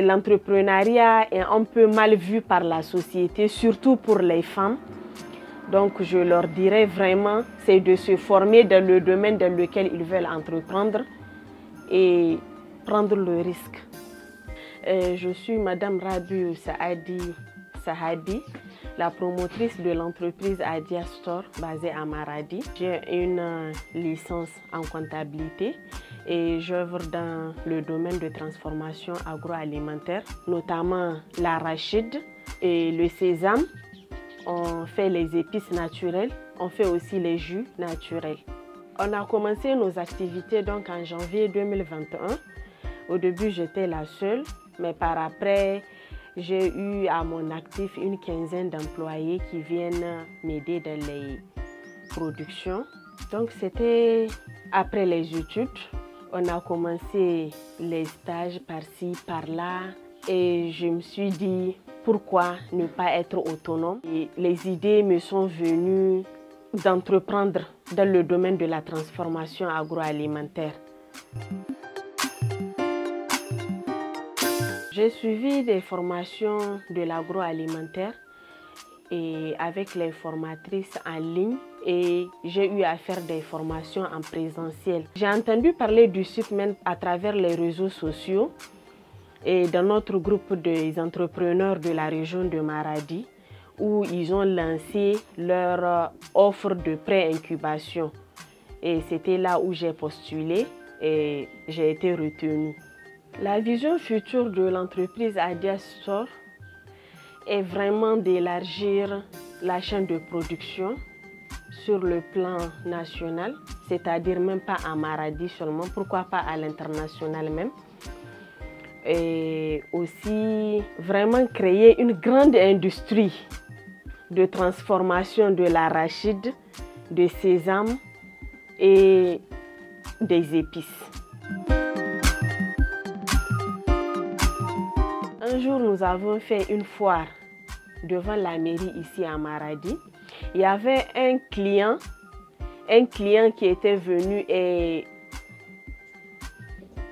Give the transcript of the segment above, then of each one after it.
L'entrepreneuriat est un peu mal vu par la société, surtout pour les femmes. Donc je leur dirais vraiment, c'est de se former dans le domaine dans lequel ils veulent entreprendre et prendre le risque. Je suis Madame Rabiou Sahadi, la promotrice de l'entreprise Adia Store basée à Maradi. J'ai une licence en comptabilité et j'œuvre dans le domaine de transformation agroalimentaire, notamment l'arachide et le sésame. On fait les épices naturelles, on fait aussi les jus naturels. On a commencé nos activités donc en janvier 2021. Au début, j'étais la seule, mais par après, j'ai eu à mon actif une quinzaine d'employés qui viennent m'aider dans les productions. Donc c'était après les études. On a commencé les stages par-ci, par-là et je me suis dit pourquoi ne pas être autonome. Et les idées me sont venues d'entreprendre dans le domaine de la transformation agroalimentaire. J'ai suivi des formations de l'agroalimentaire et avec les formatrices en ligne et j'ai eu à faire des formations en présentiel. J'ai entendu parler du SUPMEN à travers les réseaux sociaux et dans notre groupe des entrepreneurs de la région de Maradi où ils ont lancé leur offre de pré-incubation. Et c'était là où j'ai postulé et j'ai été retenue. La vision future de l'entreprise Adia Store est vraiment d'élargir la chaîne de production sur le plan national, c'est-à-dire même pas à Maradi seulement, pourquoi pas à l'international même. Et aussi vraiment créer une grande industrie de transformation de l'arachide, de sésame et des épices. Un jour, nous avons fait une foire devant la mairie ici à Maradi. Il y avait un client qui était venu et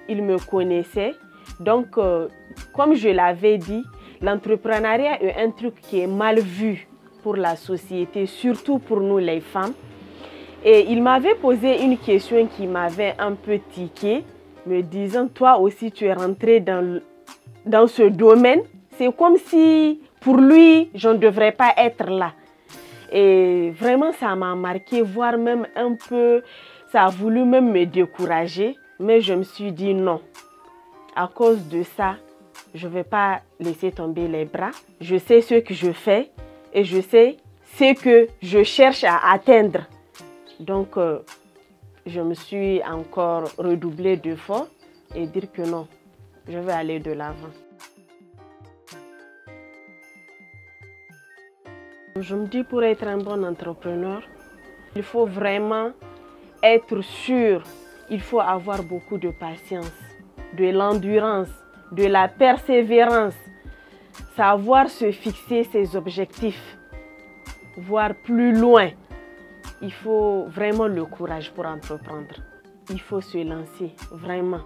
il me connaissait. Donc, comme je l'avais dit, l'entrepreneuriat est un truc qui est mal vu pour la société, surtout pour nous les femmes. Et il m'avait posé une question qui m'avait un peu tiqué, me disant, toi aussi tu es rentré dans ce domaine. C'est comme si pour lui, je ne devrais pas être là. Et vraiment, ça m'a marqué, voire même un peu, ça a voulu même me décourager. Mais je me suis dit non. À cause de ça, je ne vais pas laisser tomber les bras. Je sais ce que je fais et je sais ce que je cherche à atteindre. Donc, je me suis encore redoublé d'efforts et dire que non, je vais aller de l'avant. Je me dis pour être un bon entrepreneur, il faut vraiment être sûr, il faut avoir beaucoup de patience, de l'endurance, de la persévérance, savoir se fixer ses objectifs, voir plus loin. Il faut vraiment le courage pour entreprendre. Il faut se lancer, vraiment.